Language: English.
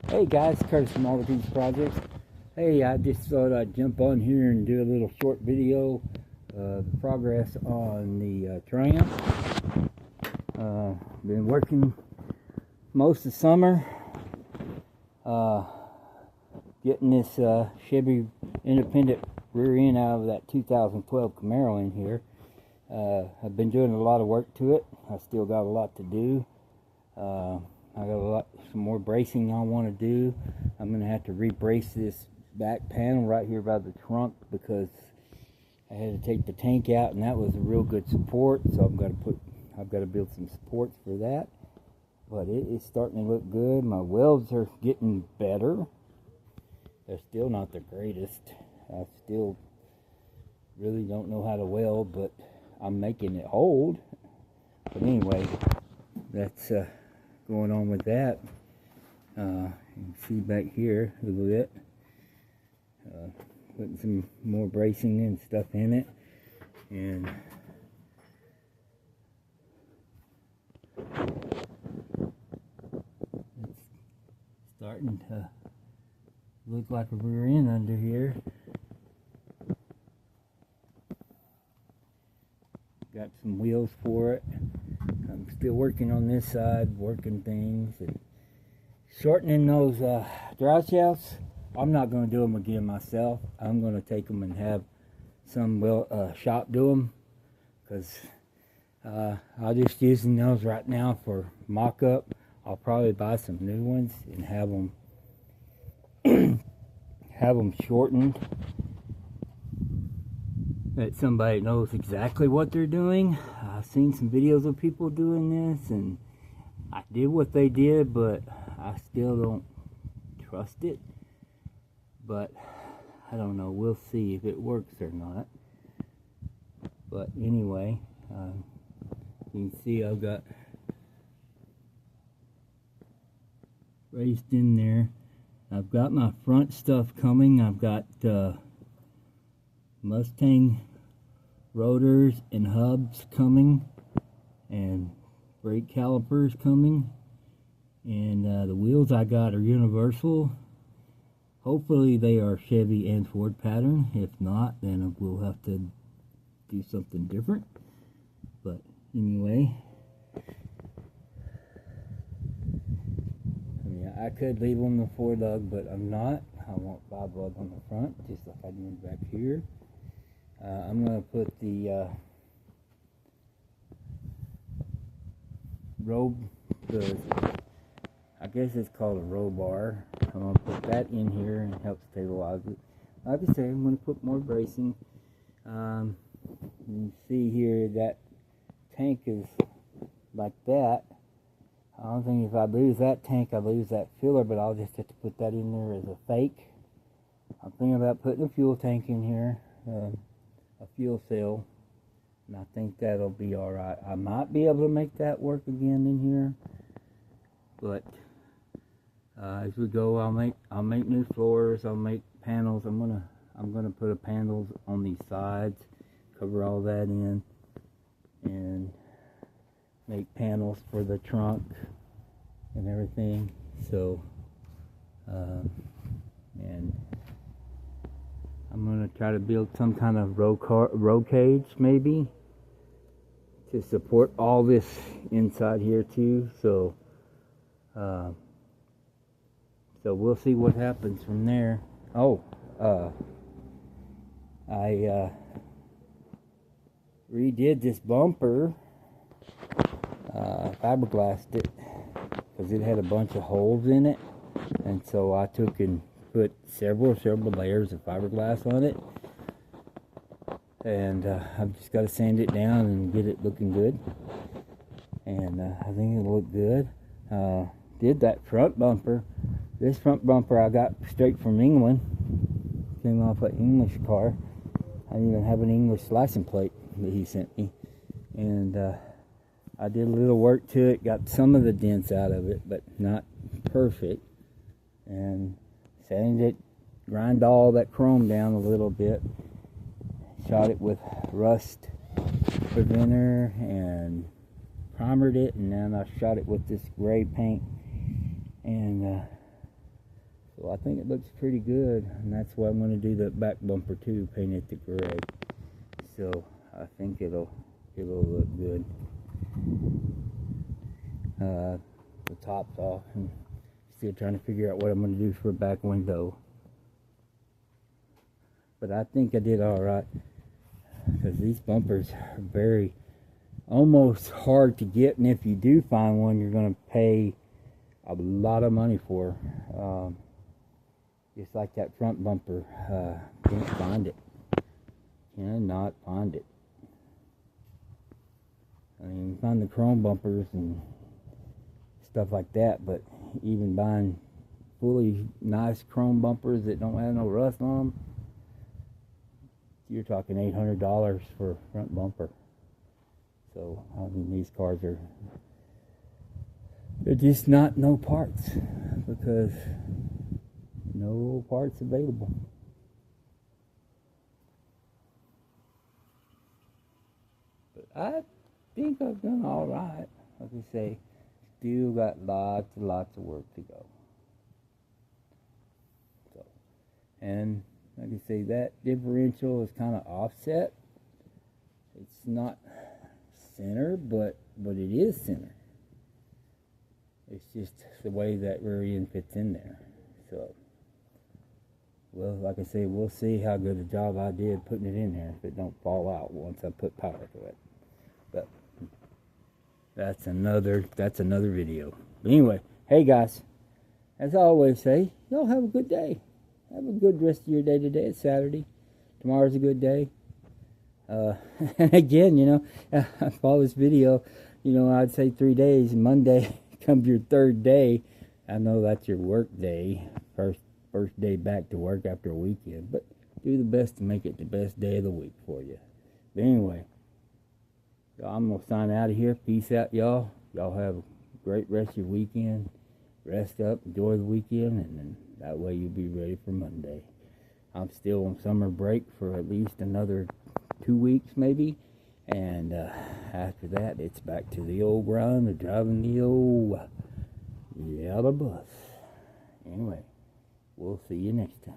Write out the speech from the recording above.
Hey guys, Curtis from All the Things Projects. Hey, I just thought I'd jump on here and do a little short video of the progress on the Triumph. Been working most of summer getting this Chevy independent rear end out of that 2012 Camaro in here. I've been doing a lot of work to it. I still got a lot to do. I got some more bracing I want to do. I'm going to have to re-brace this back panel right here by the trunk because I had to take the tank out, and that was a real good support. So I've got to build some supports for that. But it is starting to look good. My welds are getting better. They're still not the greatest. I still really don't know how to weld, but I'm making it hold. But anyway, that's going on with that. You can see back here a little bit. Putting some more bracing and stuff in it, and it's starting to look like a rear end under here. Got some wheels for it. I'm still working on this side, working things and shortening those drive shafts. I'm not going to do them again myself. I'm going to take them and have some shop do them, because I'm just using those right now for mock-up. I'll probably buy some new ones and have them shortened, that somebody knows exactly what they're doing. I've seen some videos of people doing this, and I did what they did, but I still don't trust it. But I don't know, we'll see if it works or not. But anyway, you can see I've got braced in there. I've got my front stuff coming. I've got Mustang rotors and hubs coming, and brake calipers coming, and the wheels I got are universal. Hopefully they are Chevy and Ford pattern. If not, then we'll have to do something different. But anyway, I mean, I could leave them the 4-lug, but I'm not. I want 5-lug on the front, just like I did back here. I'm going to put the I guess it's called a roll bar. I'm going to put that in here and help stabilize it. Like I say, I'm going to put more bracing. You see here that tank is like that. I don't think if I lose that tank, I lose that filler, but I'll just have to put that in there as a fake. I'm thinking about putting a fuel tank in here, a fuel cell, and I think that'll be alright. I might be able to make that work again in here, but as we go, I'll make new floors. I'll make panels. I'm gonna put a panels on these sides, cover all that in, and make panels for the trunk and everything. So, and I'm gonna try to build some kind of roll cage maybe to support all this inside here too. So we'll see what happens from there. Oh, I redid this bumper, fiberglassed it, because it had a bunch of holes in it, and so I took and put several layers of fiberglass on it, and I've just got to sand it down and get it looking good, and I think it'll look good. Did that front bumper. This front bumper I got straight from England. Came off an English car. I even have an English license plate that he sent me. And I did a little work to it. Got some of the dents out of it, but not perfect. And sanded it, grind all that chrome down a little bit. Shot it with rust preventer and primered it, and then I shot it with this gray paint, and So I think it looks pretty good, and that's why I'm going to do the back bumper too, paint it to gray. So I think it'll look good. The top's off, and still trying to figure out what I'm going to do for a back window. But I think I did all right, because these bumpers are very almost hard to get, and if you do find one, you're going to pay a lot of money for. Just like that front bumper, can't find it. Cannot find it. I mean, you can find the chrome bumpers and stuff like that, but even buying fully nice chrome bumpers that don't have no rust on them, you're talking $800 for a front bumper. So I mean, these cars they're just not no parts, because no parts available. But I think I've done all right. Like I say, still got lots and lots of work to go. So, and like I say, that differential is kind of offset. It's not center, but it is center. It's just the way that rear end fits in there. So, well, like I say, we'll see how good a job I did putting it in there if it don't fall out once I put power to it. But that's another video. But anyway, hey guys, as I always say, y'all have a good day. Have a good rest of your day today. It's Saturday. Tomorrow's a good day. And again, I follow this video, I'd say 3 days. Monday comes your third day. I know that's your work day. First day back to work after a weekend. But do the best to make it the best day of the week for you. But anyway, I'm going to sign out of here. Peace out, y'all. Y'all have a great rest of your weekend. Rest up, enjoy the weekend, and then that way you'll be ready for Monday. I'm still on summer break for at least another 2 weeks maybe, and after that it's back to the old grind of driving the old yellow bus. Anyway, we'll see you next time.